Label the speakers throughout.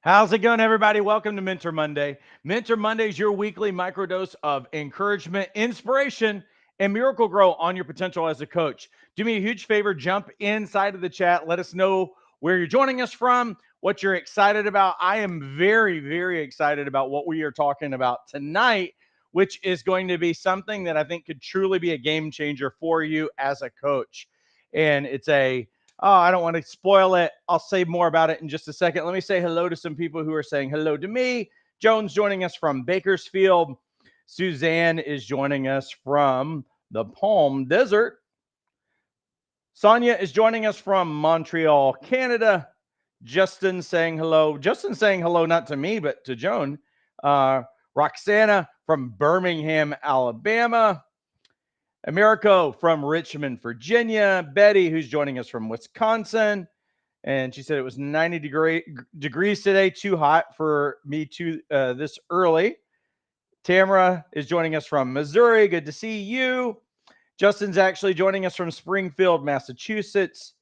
Speaker 1: How's it going, everybody? Welcome to Mentor Monday. Mentor Monday is your weekly microdose of encouragement, inspiration, and miracle grow on your potential as a coach. Do me a huge favor, jump inside of the chat. Let us know where you're joining us from, what you're excited about. I am very, very excited about what we are talking about tonight, which is going to be something that I think could truly be a game changer for you as a coach. And it's a I don't want to spoil it. I'll say more about it in just a second. Let me say hello to some people who are saying hello to me. Joan's joining us from Bakersfield. Suzanne is joining us from the Palm Desert. Sonia is joining us from Montreal, Canada. Justin saying hello. Justin saying hello not to me, but to Joan. Roxana from Birmingham, Alabama. Americo from Richmond, Virginia. Betty, who's joining us from Wisconsin. And she said it was 90 degrees today, too hot for me this early. Tamara is joining us from Missouri. Good to see you. Justin's actually joining us from Springfield, Massachusetts.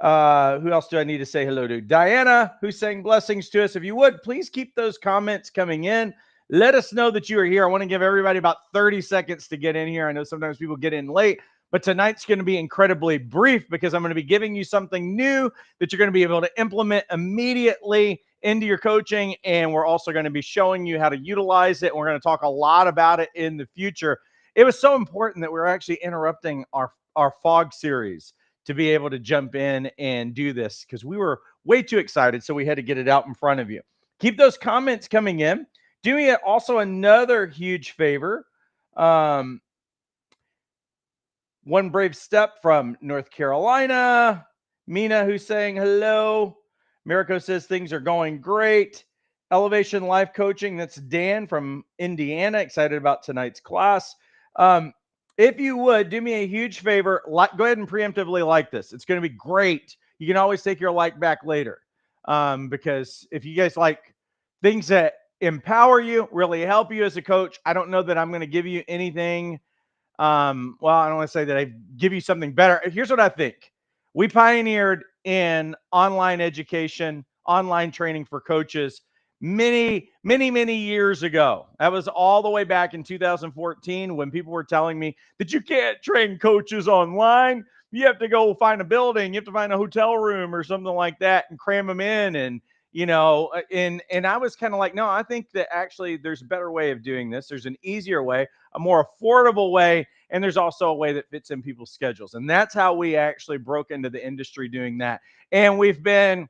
Speaker 1: Who else do I need to say hello to? Diana, who's saying blessings to us. If you would, please keep those comments coming in. Let us know that you are here. I want to give everybody about 30 seconds to get in here. I know sometimes people get in late, but tonight's going to be incredibly brief because I'm going to be giving you something new that you're going to be able to implement immediately into your coaching. And we're also going to be showing you how to utilize it. And we're going to talk a lot about it in the future. It was so important that we're actually interrupting our fog series to be able to jump in and do this because we were way too excited. So we had to get it out in front of you. Keep those comments coming in. Do me also another huge favor. One brave step from North Carolina. Mina, who's saying hello. Miraco says things are going great. Elevation Life Coaching. That's Dan from Indiana. Excited about tonight's class. If you would do me a huge favor, go ahead and preemptively like this. It's going to be great. You can always take your like back later because if you guys like things that empower you, really help you as a coach, I don't know that I'm going to give you anything. Well, I don't want to say that I give you something better. Here's what I think. We pioneered in online education, online training for coaches many years ago. That was all the way back in 2014 when people were telling me that you can't train coaches online. You have to go find a building, you have to find a hotel room or something like that and cram them in. And and I was kind of like, no, I think that actually there's a better way of doing this. There's an easier way, a more affordable way, and there's also a way that fits in people's schedules. And that's how we actually broke into the industry doing that. And we've been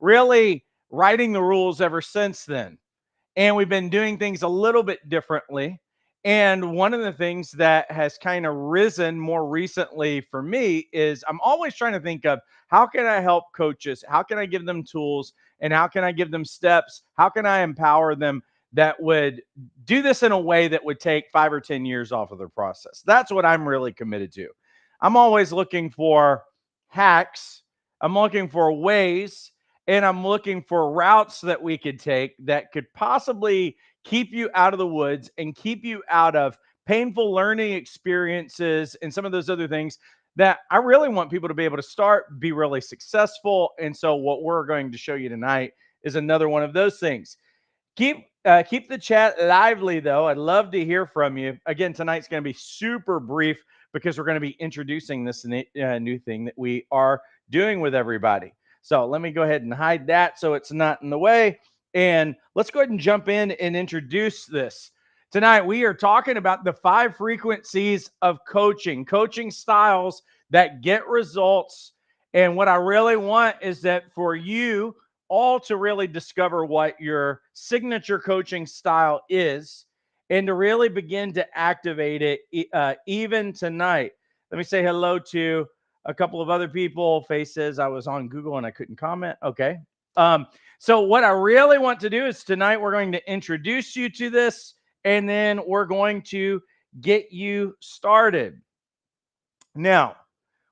Speaker 1: really writing the rules ever since then. And we've been doing things a little bit differently. And one of the things that has kind of risen more recently for me is I'm always trying to think of how can I help coaches? How can I give them tools? And how can I give them steps? How can I empower them that would do this in a way that would take 5 or 10 years off of their process? That's what I'm really committed to. I'm always looking for hacks. I'm looking for ways and I'm looking for routes that we could take that could possibly keep you out of the woods and keep you out of painful learning experiences and some of those other things that I really want people to be able to start, be really successful. And so what we're going to show you tonight is another one of those things. Keep the chat lively, though. I'd love to hear from you. Again, tonight's going to be super brief because we're going to be introducing this new thing that we are doing with everybody. So let me go ahead and hide that so it's not in the way. And let's go ahead and jump in and introduce this. Tonight, we are talking about the 5 frequencies of coaching styles that get results. And what I really want is that for you all to really discover what your signature coaching style is and to really begin to activate it even tonight. Let me say hello to a couple of other people. Faces, I was on Google and I couldn't comment. Okay. So what I really want to do is tonight we're going to introduce you to this and then we're going to get you started. Now,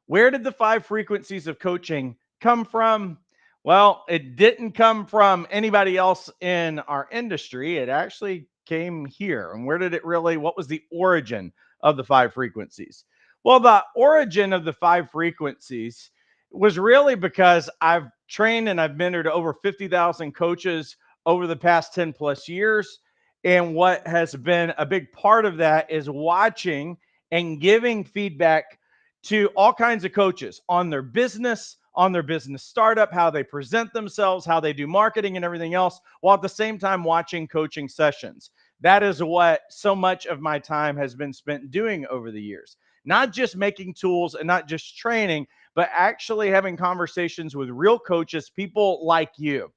Speaker 1: where did the 5 frequencies of coaching come from? Well, it didn't come from anybody else in our industry. It actually came here. And what was the origin of the 5 frequencies? Well, the origin of the 5 frequencies was really because I've trained and I've mentored over 50,000 coaches over the past 10 plus years. And what has been a big part of that is watching and giving feedback to all kinds of coaches on their business startup, how they present themselves, how they do marketing and everything else, while at the same time watching coaching sessions. That is what so much of my time has been spent doing over the years. Not just making tools and not just training, but actually having conversations with real coaches, people like you.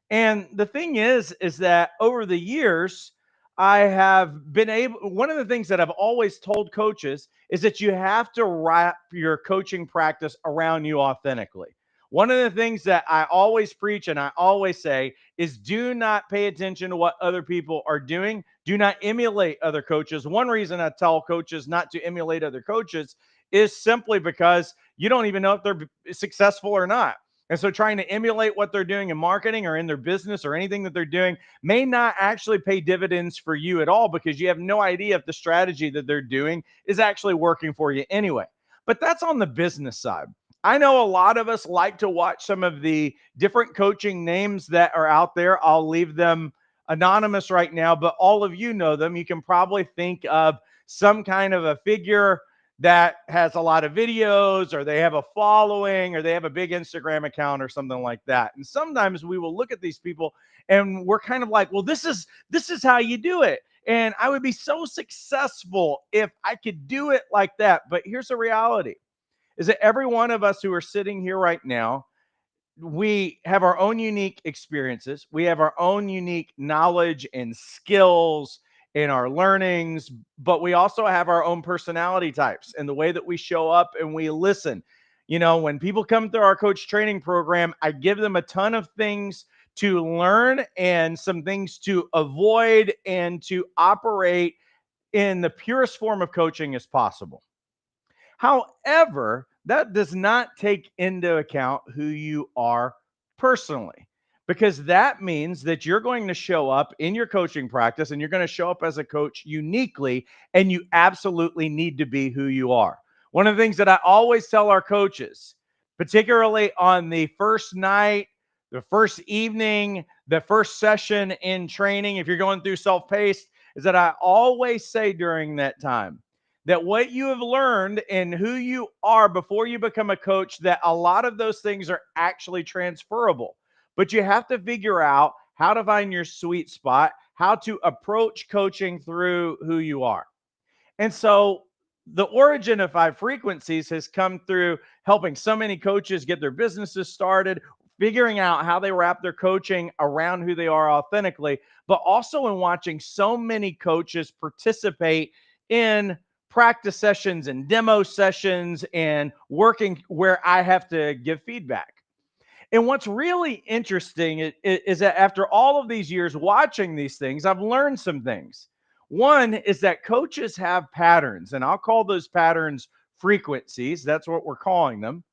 Speaker 1: And the thing is that over the years, I have been able, one of the things that I've always told coaches is that you have to wrap your coaching practice around you authentically. One of the things that I always preach and I always say is do not pay attention to what other people are doing. Do not emulate other coaches. One reason I tell coaches not to emulate other coaches is simply because you don't even know if they're successful or not. And so trying to emulate what they're doing in marketing or in their business or anything that they're doing may not actually pay dividends for you at all because you have no idea if the strategy that they're doing is actually working for you anyway. But that's on the business side. I know a lot of us like to watch some of the different coaching names that are out there. I'll leave them anonymous right now, but all of you know them. You can probably think of some kind of a figure that has a lot of videos or they have a following or they have a big Instagram account or something like that. And sometimes we will look at these people and we're kind of like, well, this is how you do it. And I would be so successful if I could do it like that. But here's the reality is that every one of us who are sitting here right now, we have our own unique experiences. We have our own unique knowledge and skills in our learnings, but we also have our own personality types and the way that we show up and we listen. You know, when people come through our coach training program, I give them a ton of things to learn and some things to avoid and to operate in the purest form of coaching as possible. However, that does not take into account who you are personally, because that means that you're going to show up in your coaching practice and you're going to show up as a coach uniquely, and you absolutely need to be who you are. One of the things that I always tell our coaches, particularly on the first night, the first evening, the first session in training, if you're going through self paced, is that I always say during that time, that what you have learned and who you are before you become a coach, that a lot of those things are actually transferable. But you have to figure out how to find your sweet spot, how to approach coaching through who you are. And so the origin of Five Frequencies has come through helping so many coaches get their businesses started, figuring out how they wrap their coaching around who they are authentically, but also in watching so many coaches participate in practice sessions and demo sessions and working where I have to give feedback. And what's really interesting is that after all of these years watching these things, I've learned some things. One is that coaches have patterns, and I'll call those patterns frequencies. That's what we're calling them.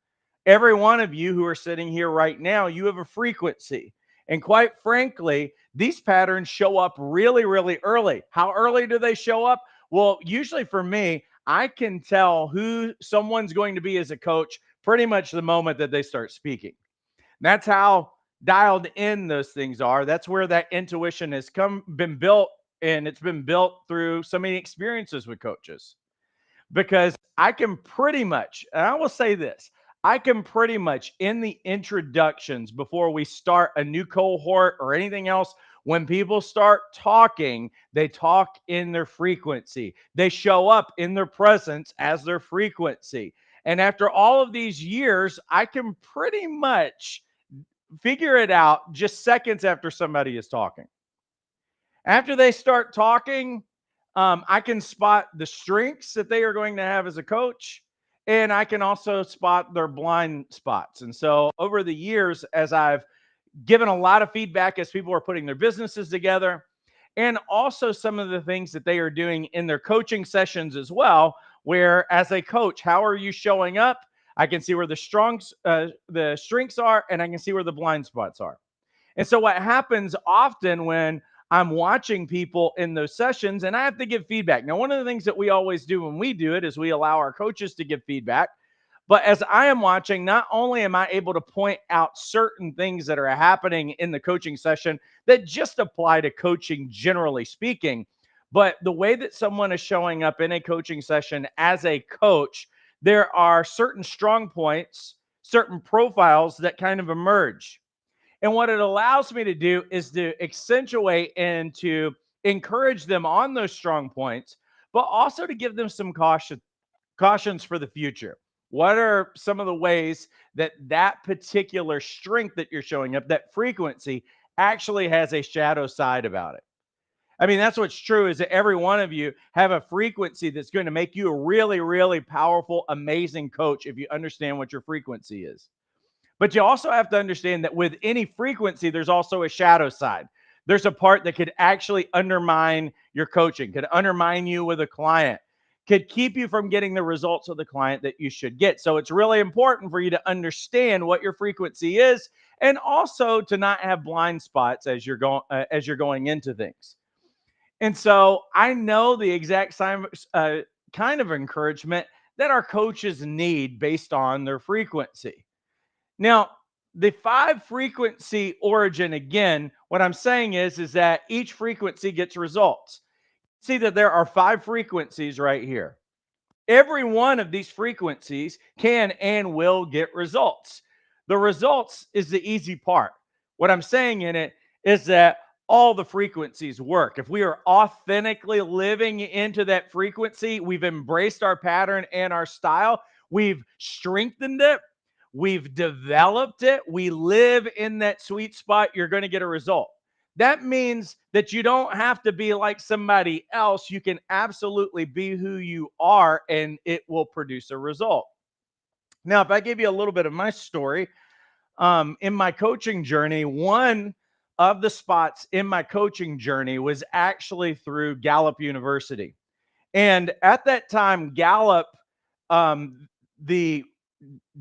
Speaker 1: Every one of you who are sitting here right now, you have a frequency. And quite frankly, these patterns show up really, really early. How early do they show up? Well, usually for me, I can tell who someone's going to be as a coach pretty much the moment that they start speaking. That's how dialed in those things are. That's where that intuition has been built, and it's been built through so many experiences with coaches. Because I can pretty much, and I will say this, I can pretty much in the introductions before we start a new cohort or anything else, when people start talking, they talk in their frequency. They show up in their presence as their frequency. And after all of these years, I can pretty much figure it out just seconds after somebody is talking. After they start talking, I can spot the strengths that they are going to have as a coach, and I can also spot their blind spots. And so over the years, as I've given a lot of feedback as people are putting their businesses together, and also some of the things that they are doing in their coaching sessions as well, where as a coach, how are you showing up? I can see where the strengths are, and I can see where the blind spots are. And so what happens often when I'm watching people in those sessions and I have to give feedback. Now, one of the things that we always do when we do it is we allow our coaches to give feedback. But as I am watching, not only am I able to point out certain things that are happening in the coaching session that just apply to coaching, generally speaking, but the way that someone is showing up in a coaching session as a coach, there are certain strong points, certain profiles that kind of emerge. And what it allows me to do is to accentuate and to encourage them on those strong points, but also to give them some cautions for the future. What are some of the ways that that particular strength that you're showing up, that frequency, actually has a shadow side about it? I mean, that's what's true, is that every one of you have a frequency that's going to make you a really, really powerful, amazing coach if you understand what your frequency is. But you also have to understand that with any frequency, there's also a shadow side. There's a part that could actually undermine your coaching, could undermine you with a client, could keep you from getting the results of the client that you should get. So it's really important for you to understand what your frequency is, and also to not have blind spots as you're going into things. And so I know the exact kind of encouragement that our coaches need based on their frequency. Now, the five frequency origin, again, what I'm saying is that each frequency gets results. See that there are five frequencies right here. Every one of these frequencies can and will get results. The results is the easy part. What I'm saying in it is that all the frequencies work. If we are authentically living into that frequency, we've embraced our pattern and our style, we've strengthened it, we've developed it, we live in that sweet spot, you're going to get a result. That means that you don't have to be like somebody else. You can absolutely be who you are, and it will produce a result. Now, if I give you a little bit of my story, in my coaching journey, one of the spots in my coaching journey was actually through Gallup University. And at that time, Gallup, the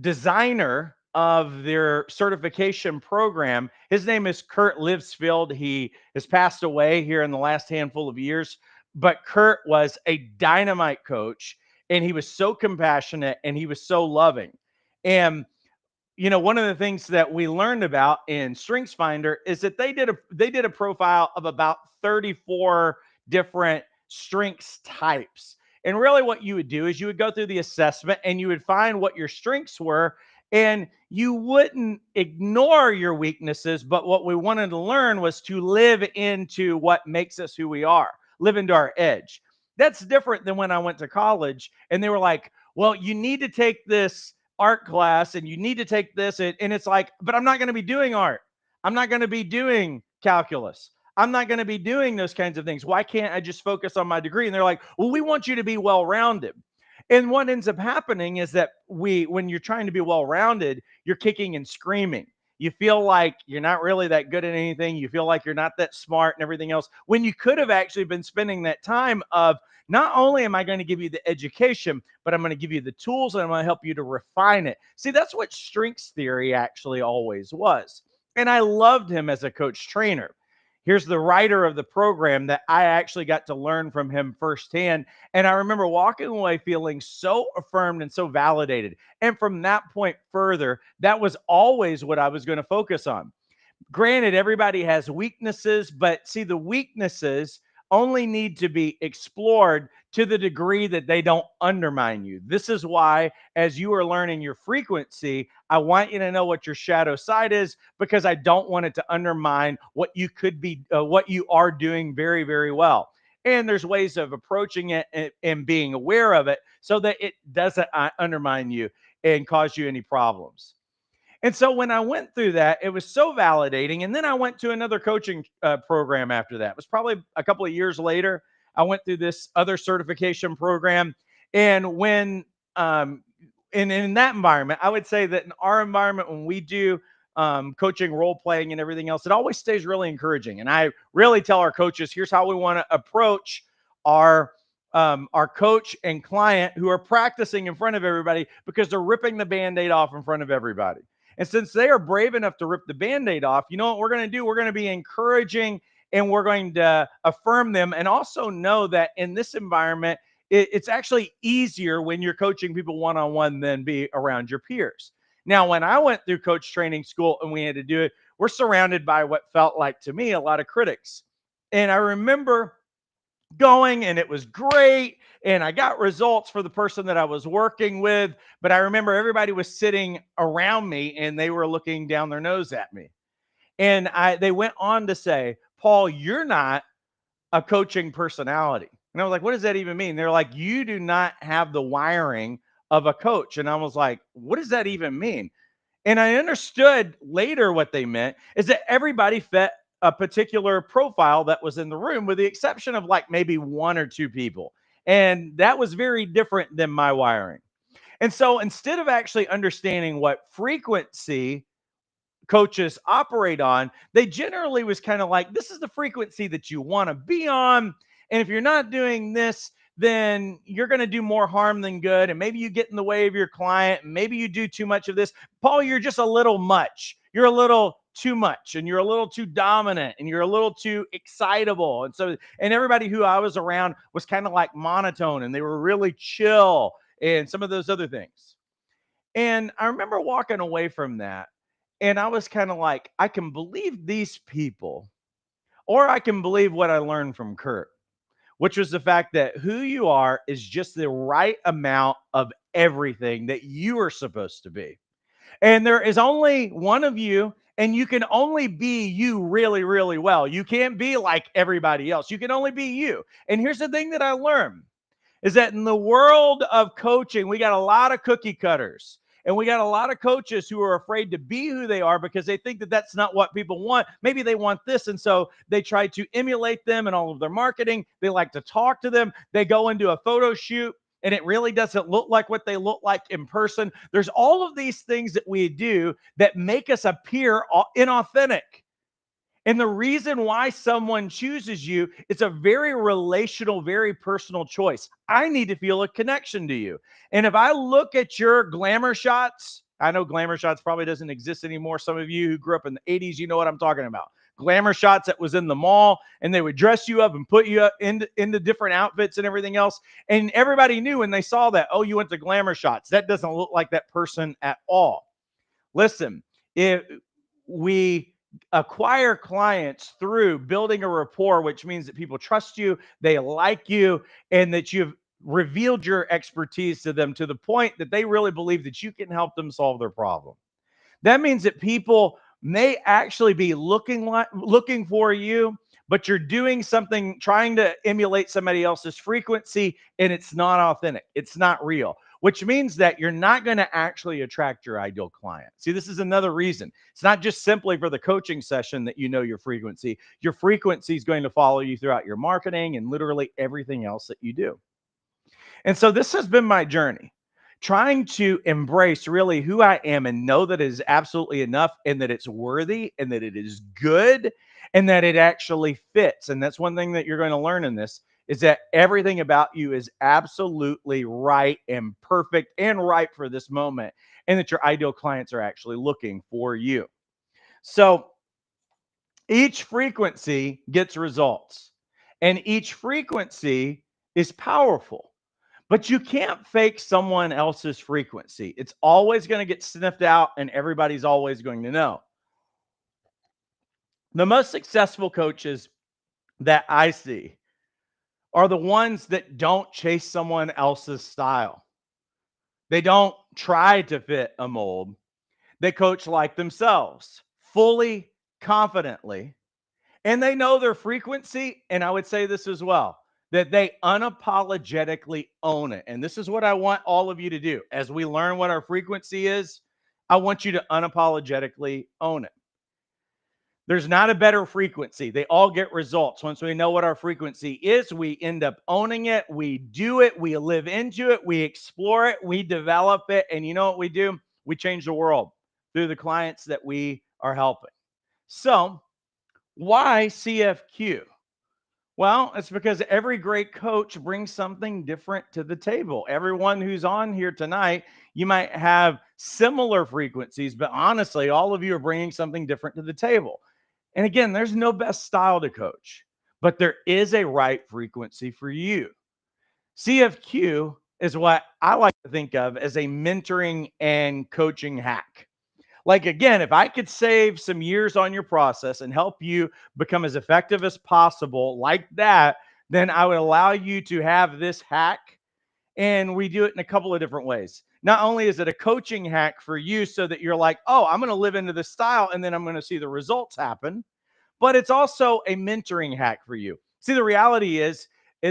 Speaker 1: designer of their certification program, his name is Kurt Livsfield. He has passed away here in the last handful of years, but Kurt was a dynamite coach, and he was so compassionate and he was so loving. And one of the things that we learned about in StrengthsFinder is that they did a profile of about 34 different strengths types. And really what you would do is you would go through the assessment and you would find what your strengths were, and you wouldn't ignore your weaknesses, but what we wanted to learn was to live into what makes us who we are, live into our edge. That's different than when I went to college and they were like, well, you need to take this art class and you need to take this. And it's like, but I'm not going to be doing art. I'm not going to be doing calculus. I'm not going to be doing those kinds of things. Why can't I just focus on my degree? And they're like, well, we want you to be well rounded. And what ends up happening is that when you're trying to be well rounded, you're kicking and screaming. You feel like you're not really that good at anything. You feel like you're not that smart and everything else, when you could have actually been spending that time of, not only am I going to give you the education, but I'm going to give you the tools and I'm going to help you to refine it. See, that's what strengths theory actually always was. And I loved him as a coach trainer. Here's the writer of the program that I actually got to learn from him firsthand. And I remember walking away feeling so affirmed and so validated. And from that point further, that was always what I was going to focus on. Granted, everybody has weaknesses, but see, the weaknesses only need to be explored to the degree that they don't undermine you. This is why, as you are learning your frequency, I want you to know what your shadow side is, because I don't want it to undermine what you could be, what you are doing very, very well. And there's ways of approaching it and being aware of it so that it doesn't undermine you and cause you any problems. And so when I went through that, it was so validating. And then I went to another coaching program after that. It was probably a couple of years later. I went through this other certification program. And in that environment, I would say that in our environment, when we do coaching, role playing, and everything else, it always stays really encouraging. And I really tell our coaches, here's how we want to approach our coach and client who are practicing in front of everybody, because they're ripping the Band-Aid off in front of everybody. And since they are brave enough to rip the Band-Aid off, you know what we're going to do? We're going to be encouraging and we're going to affirm them, and also know that in this environment, it's actually easier when you're coaching people one-on-one than be around your peers. Now, when I went through coach training school and we had to do it, we're surrounded by what felt like to me a lot of critics. And I remember going and it was great. And I got results for the person that I was working with. But I remember everybody was sitting around me and they were looking down their nose at me. And they went on to say, Paul, you're not a coaching personality. And I was like, what does that even mean? They're like, you do not have the wiring of a coach. And I was like, what does that even mean? And I understood later what they meant is that everybody fit a particular profile that was in the room, with the exception of like maybe one or two people. And that was very different than my wiring. And so instead of actually understanding what frequency coaches operate on, they generally was kind of like, this is the frequency that you want to be on. And if you're not doing this, then you're going to do more harm than good. And maybe you get in the way of your client. And maybe you do too much of this. Paul, you're just a little much. You're a little too much, and you're a little too dominant, and you're a little too excitable. And so, and everybody who I was around was kind of like monotone, and they were really chill and some of those other things. And I remember walking away from that, and I was kind of like, I can believe these people, or I can believe what I learned from Kurt, which was the fact that who you are is just the right amount of everything that you are supposed to be. And there is only one of you, and you can only be you really, really well. You can't be like everybody else. You can only be you. And here's the thing that I learned is that in the world of coaching, we got a lot of cookie cutters. And we got a lot of coaches who are afraid to be who they are because they think that that's not what people want. Maybe they want this. And so they try to emulate them in all of their marketing. They like to talk to them. They go into a photo shoot and it really doesn't look like what they look like in person. There's all of these things that we do that make us appear inauthentic. And the reason why someone chooses you, it's a very relational, very personal choice. I need to feel a connection to you. And if I look at your glamour shots, I know glamour shots probably doesn't exist anymore. Some of you who grew up in the 80s, you know what I'm talking about. Glamour shots that was in the mall, and they would dress you up and put you up into different outfits and everything else. And everybody knew when they saw that, oh, you went to glamour shots. That doesn't look like that person at all. Listen, if we acquire clients through building a rapport, which means that people trust you, they like you, and that you've revealed your expertise to them to the point that they really believe that you can help them solve their problem. That means that people may actually be looking for you, but you're doing something, trying to emulate somebody else's frequency, and it's not authentic. It's not real, which means that you're not going to actually attract your ideal client. See, this is another reason. It's not just simply for the coaching session that you know your frequency. Your frequency is going to follow you throughout your marketing and literally everything else that you do. And so this has been my journey, trying to embrace really who I am and know that it is absolutely enough, and that it's worthy, and that it is good, and that it actually fits. And that's one thing that you're going to learn in this, is that everything about you is absolutely right and perfect and right for this moment, and that your ideal clients are actually looking for you. So each frequency gets results, and each frequency is powerful. But you can't fake someone else's frequency. It's always going to get sniffed out, and everybody's always going to know. The most successful coaches that I see are the ones that don't chase someone else's style. They don't try to fit a mold. They coach like themselves, fully, confidently, and they know their frequency. And I would say this as well, that they unapologetically own it. And this is what I want all of you to do. As we learn what our frequency is, I want you to unapologetically own it. There's not a better frequency. They all get results. Once we know what our frequency is, we end up owning it. We do it. We live into it. We explore it. We develop it. And you know what we do? We change the world through the clients that we are helping. So, why CFQ? Well, it's because every great coach brings something different to the table. Everyone who's on here tonight, you might have similar frequencies, but honestly, all of you are bringing something different to the table. And again, there's no best style to coach, but there is a right frequency for you. CFQ is what I like to think of as a mentoring and coaching hack. Like, again, if I could save some years on your process and help you become as effective as possible, like that, then I would allow you to have this hack. And we do it in a couple of different ways. Not only is it a coaching hack for you so that you're like, oh, I'm going to live into this style and then I'm going to see the results happen, but it's also a mentoring hack for you. See, the reality is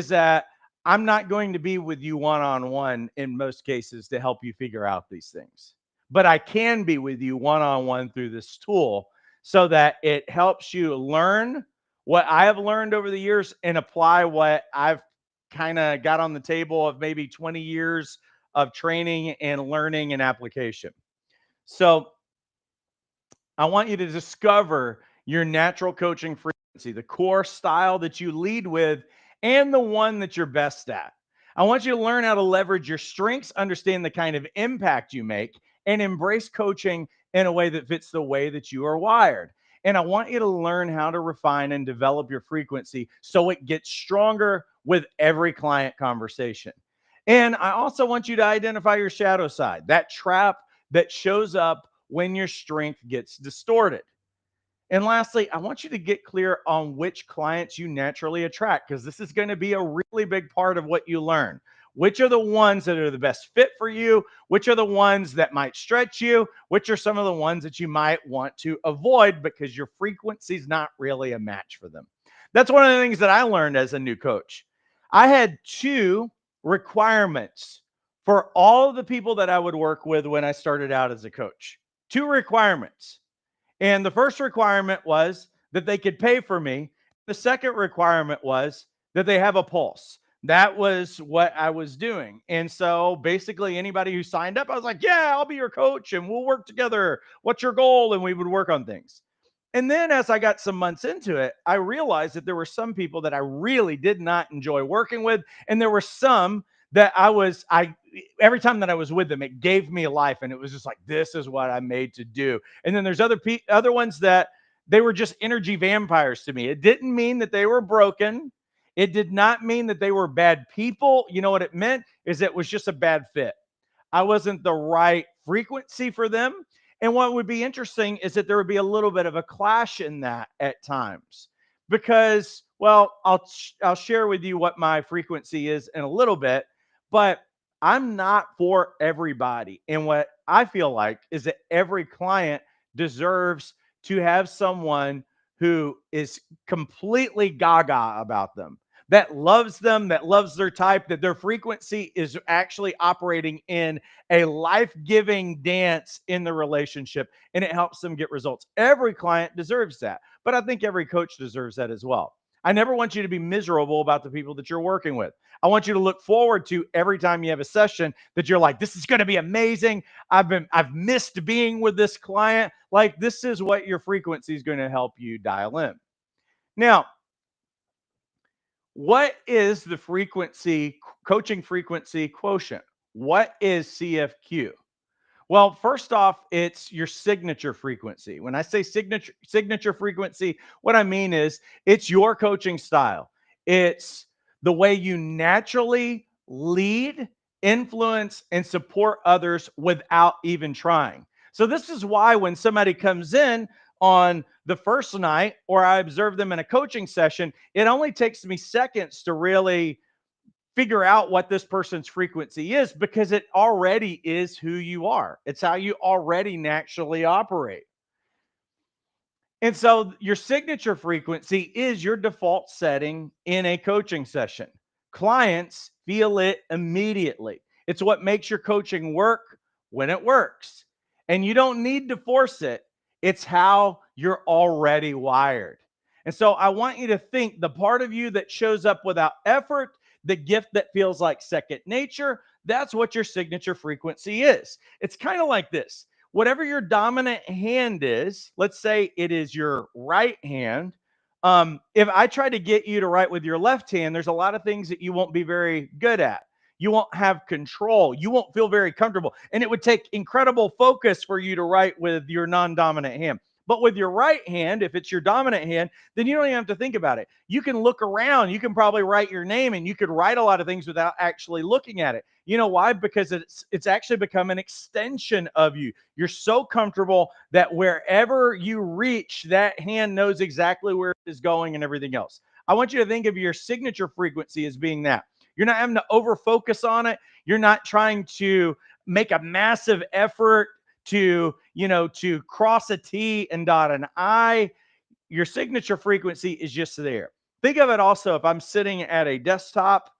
Speaker 1: that I'm not going to be with you one-on-one in most cases to help you figure out these things. But I can be with you one-on-one through this tool so that it helps you learn what I have learned over the years and apply what I've kind of got on the table of maybe 20 years of training and learning and application. So I want you to discover your natural coaching frequency, the core style that you lead with, and the one that you're best at. I want you to learn how to leverage your strengths, understand the kind of impact you make, and embrace coaching in a way that fits the way that you are wired. And I want you to learn how to refine and develop your frequency so it gets stronger with every client conversation. And I also want you to identify your shadow side, that trap that shows up when your strength gets distorted. And lastly, I want you to get clear on which clients you naturally attract, because this is going to be a really big part of what you learn. Which are the ones that are the best fit for you? Which are the ones that might stretch you? Which are some of the ones that you might want to avoid because your frequency is not really a match for them? That's one of the things that I learned as a new coach. I had two requirements for all of the people that I would work with when I started out as a coach. Two requirements. And the first requirement was that they could pay for me. The second requirement was that they have a pulse. That was what I was doing. And so basically, anybody who signed up, I was like, yeah, I'll be your coach and we'll work together. What's your goal? And we would work on things. And then as I got some months into it, I realized that there were some people that I really did not enjoy working with. And there were some that every time that I was with them, it gave me life. And it was just like, this is what I'm made to do. And then there's other ones that they were just energy vampires to me. It didn't mean that they were broken. It did not mean that they were bad people. You know what it meant is it was just a bad fit. I wasn't the right frequency for them. And what would be interesting is that there would be a little bit of a clash in that at times because, well, I'll share with you what my frequency is in a little bit, but I'm not for everybody. And what I feel like is that every client deserves to have someone who is completely gaga about them, that loves them, that loves their type, that their frequency is actually operating in a life-giving dance in the relationship, and it helps them get results. Every client deserves that, but I think every coach deserves that as well. I never want you to be miserable about the people that you're working with. I want you to look forward to every time you have a session that you're like, this is going to be amazing. I've missed being with this client. Like, this is what your frequency is going to help you dial in. Now, what is the coaching frequency quotient? What is CFQ? Well, first off, it's your signature frequency. When I say signature frequency, what I mean is it's your coaching style. It's the way you naturally lead, influence, and support others without even trying. So this is why when somebody comes in on the first night or I observe them in a coaching session, it only takes me seconds to really figure out what this person's frequency is because it already is who you are. It's how you already naturally operate. And so your signature frequency is your default setting in a coaching session. Clients feel it immediately. It's what makes your coaching work when it works. And you don't need to force it. It's how you're already wired. And so I want you to think the part of you that shows up without effort, the gift that feels like second nature, that's what your signature frequency is. It's kind of like this. Whatever your dominant hand is, let's say it is your right hand. If I try to get you to write with your left hand, there's a lot of things that you won't be very good at. You won't have control. You won't feel very comfortable. And it would take incredible focus for you to write with your non dominant hand. But with your right hand, if it's your dominant hand, then you don't even have to think about it. You can look around. You can probably write your name, and you could write a lot of things without actually looking at it. You know why? Because it's actually become an extension of you. You're so comfortable that wherever you reach, that hand knows exactly where it is going and everything else. I want you to think of your signature frequency as being that. You're not having to over focus on it. You're not trying to make a massive effort to cross a T and dot an I. Your signature frequency is just there. Think of it also, if I'm sitting at a desktop,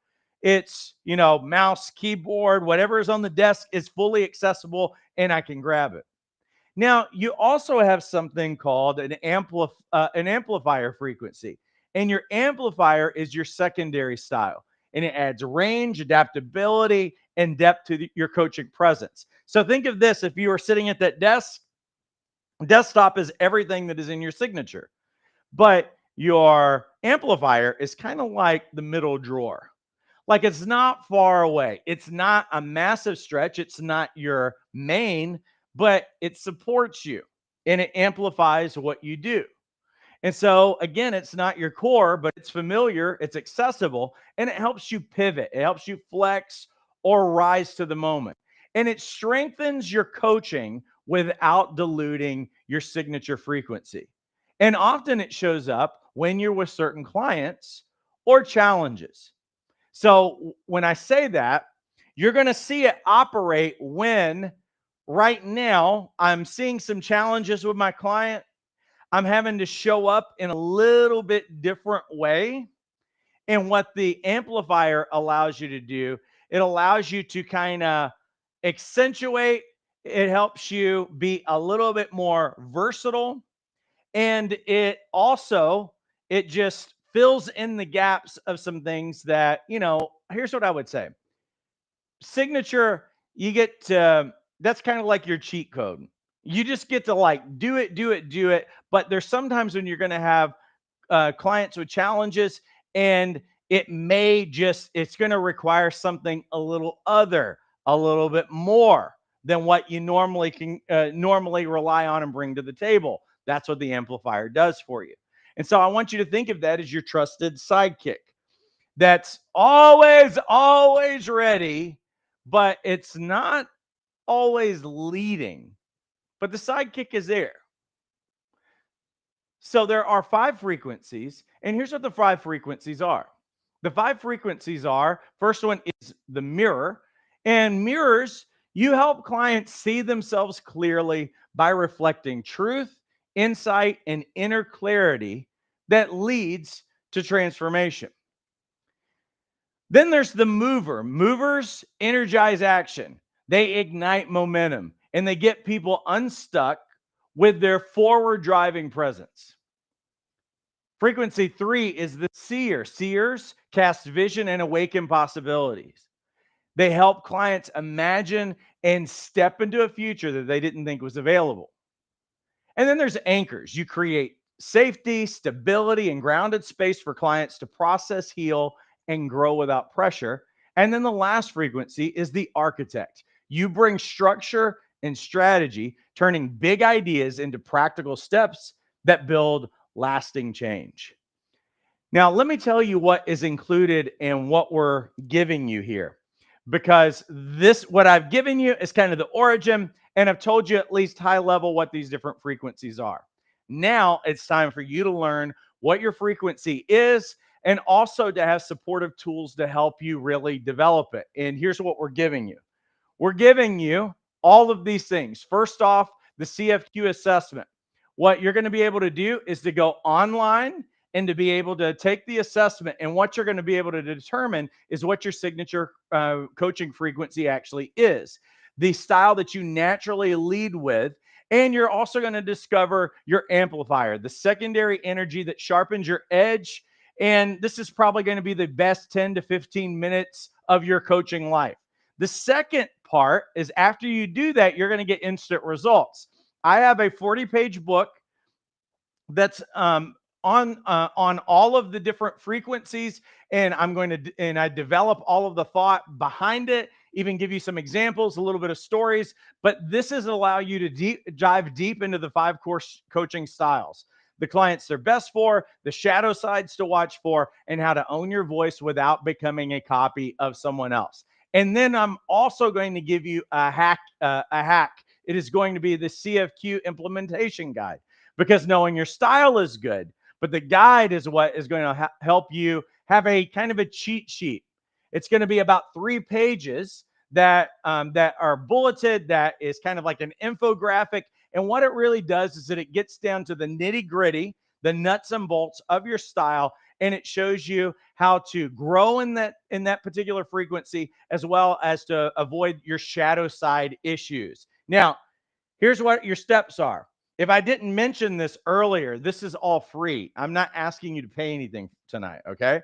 Speaker 1: it's, mouse, keyboard, whatever is on the desk is fully accessible and I can grab it. Now, you also have something called an amplifier frequency. And your amplifier is your secondary style. And it adds range, adaptability, and depth to your coaching presence. So think of this: if you are sitting at that desktop is everything that is in your signature. But your amplifier is kind of like the middle drawer. Like, it's not far away. It's not a massive stretch. It's not your main, but it supports you and it amplifies what you do. And so, again, it's not your core, but it's familiar, it's accessible, and it helps you pivot. It helps you flex or rise to the moment. And it strengthens your coaching without diluting your signature frequency. And often it shows up when you're with certain clients or challenges. So when I say that, you're going to see it operate when right now I'm seeing some challenges with my client. I'm having to show up in a little bit different way. And what the amplifier allows you to do, it allows you to kind of accentuate, it helps you be a little bit more versatile, and it just fills in the gaps of some things that, here's what I would say. Signature, you get to, that's kind of like your cheat code. You just get to like do it, do it, do it. But there's sometimes when you're going to have clients with challenges, and it's going to require something a little bit more than what you normally rely on and bring to the table. That's what the amplifier does for you. And so I want you to think of that as your trusted sidekick that's always ready, but it's not always leading. But the sidekick is there. So there are 5 frequencies, and here's what the 5 frequencies are. The 5 frequencies are: first one is the mirror, and mirrors, you help clients see themselves clearly by reflecting truth, insight, and inner clarity that leads to transformation. Then there's the mover. Movers energize action. They ignite momentum and they get people unstuck with their forward driving presence. Frequency 3 is the seer. Seers cast vision and awaken possibilities. They help clients imagine and step into a future that they didn't think was available. And then there's anchors. You create safety, stability, and grounded space for clients to process, heal, and grow without pressure. And then the last frequency is the architect. You bring structure and strategy, turning big ideas into practical steps that build lasting change. Now, let me tell you what is included in what we're giving you here, because what I've given you is kind of the origin, and I've told you at least high level what these different frequencies are. Now it's time for you to learn what your frequency is, and also to have supportive tools to help you really develop it. And here's what we're giving you. We're giving you all of these things. First off, the CFQ assessment. What you're going to be able to do is to go online and to be able to take the assessment. And what you're going to be able to determine is what your signature coaching frequency actually is, the style that you naturally lead with. And you're also going to discover your amplifier, the secondary energy that sharpens your edge. And this is probably going to be the best 10 to 15 minutes of your coaching life. The second part is, after you do that, you're going to get instant results. I have a 40-page book that's on all of the different frequencies, and I develop all of the thought behind it. even give you some examples, a little bit of stories. But this is allow you to dive deep into the 5 core coaching styles, the clients they're best for, the shadow sides to watch for, and how to own your voice without becoming a copy of someone else. And then I'm also going to give you a hack. It is going to be the CFQ implementation guide, because knowing your style is good, but the guide is what is going to help you have a kind of a cheat sheet. It's going to be about 3 pages that are bulleted. That is kind of like an infographic. And what it really does is that it gets down to the nitty gritty, the nuts and bolts of your style, and it shows you how to grow in that particular frequency, as well as to avoid your shadow side issues. Now, here's what your steps are. If I didn't mention this earlier, this is all free. I'm not asking you to pay anything tonight, okay?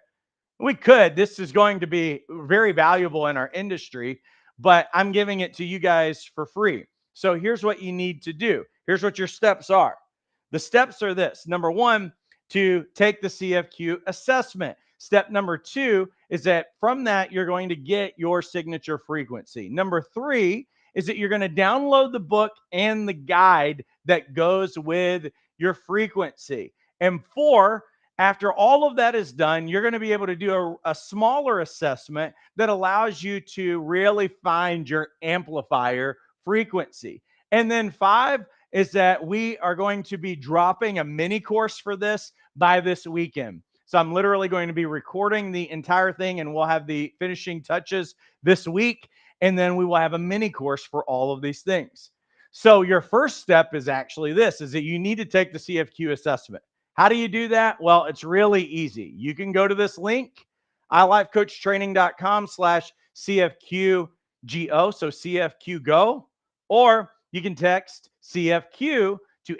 Speaker 1: We could. This is going to be very valuable in our industry, but I'm giving it to you guys for free. So here's what you need to do. Here's what your steps are. The steps are this. Number 1, to take the CFQ assessment. Step number 2 is that from that, you're going to get your signature frequency. Number 3 is that you're going to download the book and the guide that goes with your frequency. And 4, after all of that is done, you're going to be able to do a smaller assessment that allows you to really find your amplifier frequency. And then 5 is that we are going to be dropping a mini course for this by this weekend. So I'm literally going to be recording the entire thing, and we'll have the finishing touches this week. And then we will have a mini course for all of these things. So your first step is actually this, is that you need to take the CFQ assessment. How do you do that? Well, it's really easy. You can go to this link, ilifecoachtraining.com/CFQGO, so CFQ go, or you can text CFQ to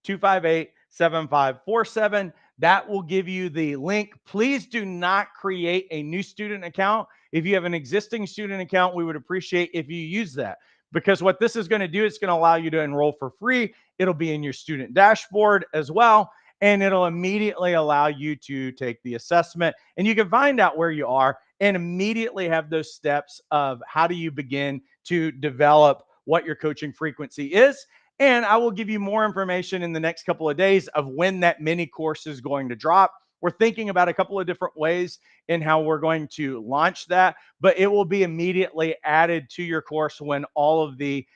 Speaker 1: 833-258-7547. That will give you the link. Please do not create a new student account. If you have an existing student account, we would appreciate if you use that, because what this is going to do, it's going to allow you to enroll for free. It'll be in your student dashboard as well, and it'll immediately allow you to take the assessment, and you can find out where you are and immediately have those steps of how do you begin to develop what your coaching frequency is. And I will give you more information in the next couple of days of when that mini course is going to drop. We're thinking about a couple of different ways in how we're going to launch that, but it will be immediately added to your course when all the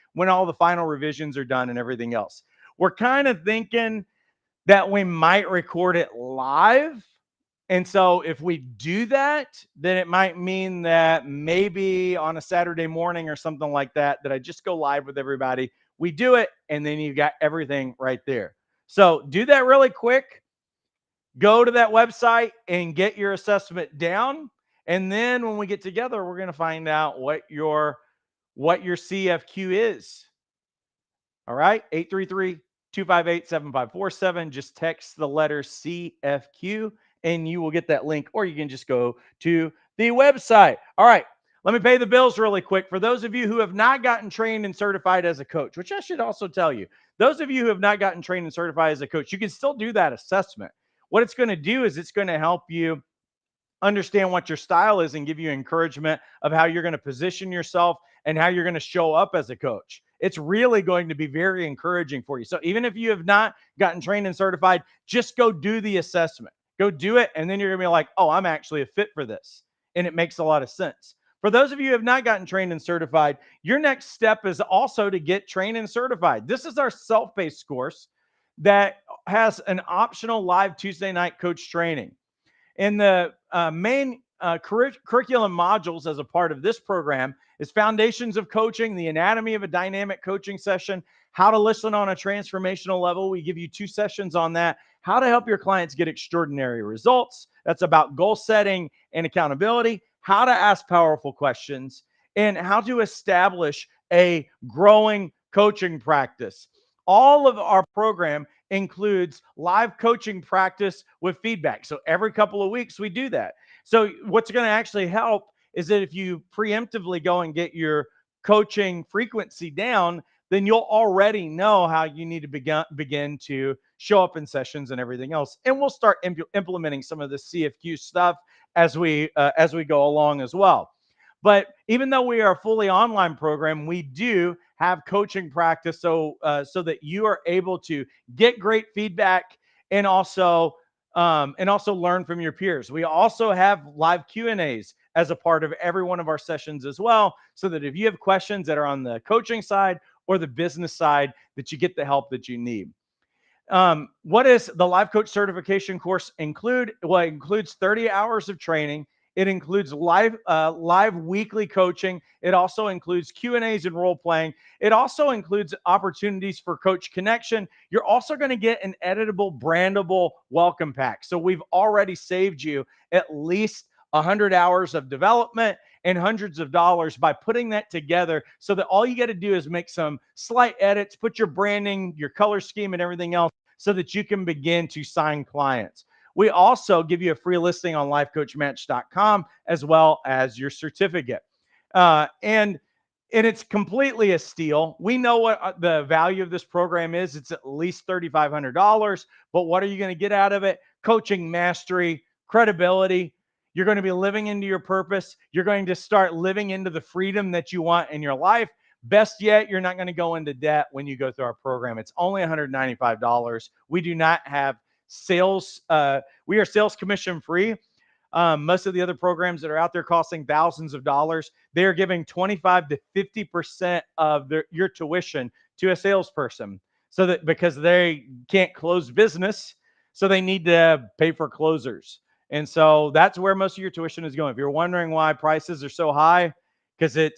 Speaker 1: final revisions are done and everything else. We're kind of thinking that we might record it live. And so if we do that, then it might mean that maybe on a Saturday morning or something like that, that I just go live with everybody. We do it, and then you've got everything right there. So do that really quick. Go to that website and get your assessment down. And then when we get together, we're going to find out what your CFQ is. All right. 833-258-7547. Just text the letter CFQ and you will get that link, or you can just go to the website. All right. Let me pay the bills really quick. For those of you who have not gotten trained and certified as a coach, which I should also tell you, those of you who have not gotten trained and certified as a coach, you can still do that assessment. What it's going to do is it's going to help you understand what your style is and give you encouragement of how you're going to position yourself and how you're going to show up as a coach. It's really going to be very encouraging for you. So even if you have not gotten trained and certified, just go do the assessment. Go do it, and then you're going to be like, oh, I'm actually a fit for this. And it makes a lot of sense. For those of you who have not gotten trained and certified, your next step is also to get trained and certified. This is our self-paced course that has an optional live Tuesday night coach training. In the main curriculum modules as a part of this program is Foundations of Coaching, the Anatomy of a Dynamic Coaching Session, How to Listen on a Transformational Level. We give you 2 sessions on that. How to Help Your Clients Get Extraordinary Results. That's about goal setting and accountability. How to Ask Powerful Questions, and how to establish a growing coaching practice. All of our program includes live coaching practice with feedback. So every couple of weeks we do that. So what's going to actually help is that if you preemptively go and get your coaching frequency down, then you'll already know how you need to begin to show up in sessions and everything else. And we'll start implementing some of the CFQ stuff as we go along as well. But even though we are a fully online program, we do have coaching practice so that you are able to get great feedback and also learn from your peers. We also have live Q&As as a part of every one of our sessions as well, so that if you have questions that are on the coaching side or the business side, that you get the help that you need. What does the life coach certification course include? Well, it includes 30 hours of training. It includes live weekly coaching. It also includes Q&As and role playing. It also includes opportunities for coach connection. You're also going to get an editable, brandable welcome pack. So we've already saved you at least 100 hours of development and hundreds of dollars by putting that together, so that all you got to do is make some slight edits, put your branding, your color scheme, and everything else, so that you can begin to sign clients. We also give you a free listing on lifecoachmatch.com, as well as your certificate. And it's completely a steal. We know what the value of this program is. It's at least $3,500. But what are you going to get out of it? Coaching mastery, credibility. You're going to be living into your purpose. You're going to start living into the freedom that you want in your life. Best yet, you're not going to go into debt when you go through our program. It's only $195. We do not have sales. We are sales commission free. Most of the other programs that are out there costing thousands of dollars, they are giving 25 to 50% of your tuition to a salesperson, so that because they can't close business, so they need to pay for closers. And so that's where most of your tuition is going. If you're wondering why prices are so high, because it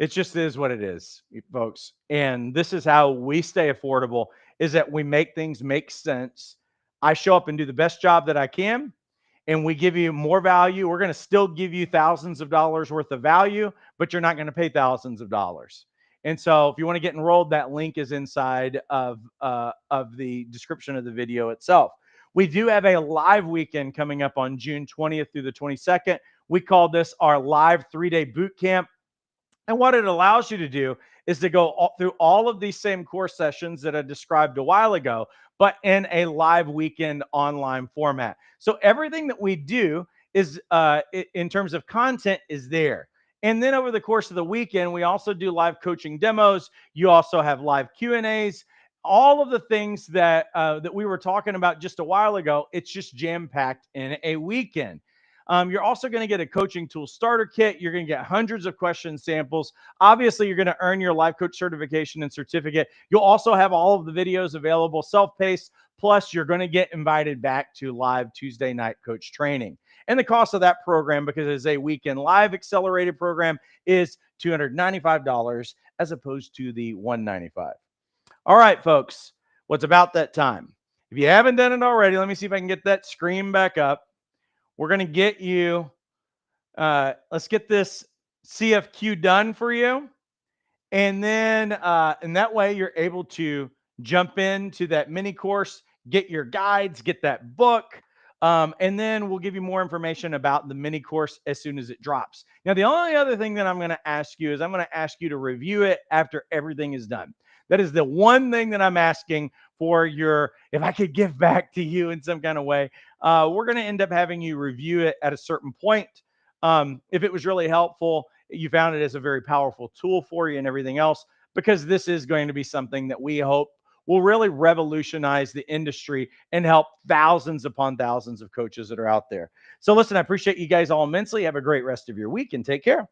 Speaker 1: just is what it is, folks. And this is how we stay affordable, is that we make things make sense. I show up and do the best job that I can, and we give you more value. We're going to still give you thousands of dollars worth of value, but you're not going to pay thousands of dollars. And so if you want to get enrolled, that link is inside of the description of the video itself. We do have a live weekend coming up on June 20th through the 22nd. We call this our live 3-day boot camp. And what it allows you to do is to go through all of these same course sessions that I described a while ago, but in a live weekend online format. So everything that we do is in terms of content is there. And then over the course of the weekend, we also do live coaching demos. You also have live Q&As. All of the things that we were talking about just a while ago, it's just jam-packed in a weekend. You're also going to get a coaching tool starter kit. You're going to get hundreds of question samples. Obviously, you're going to earn your life coach certification and certificate. You'll also have all of the videos available self-paced. Plus, you're going to get invited back to live Tuesday night coach training. And the cost of that program, because it's a weekend live accelerated program, is $295 as opposed to the $195. All right, folks, what's about that time? If you haven't done it already, let me see if I can get that screen back up. We're going to get you, let's get this CFQ done for you. And then, and that way you're able to jump into that mini course, get your guides, get that book. And then we'll give you more information about the mini course as soon as it drops. Now, the only other thing that I'm going to ask you is I'm going to ask you to review it after everything is done. That is the one thing that I'm asking for if I could give back to you in some kind of way. We're going to end up having you review it at a certain point. If it was really helpful, you found it as a very powerful tool for you and everything else, because this is going to be something that we hope will really revolutionize the industry and help thousands upon thousands of coaches that are out there. So listen, I appreciate you guys all immensely. Have a great rest of your week and take care.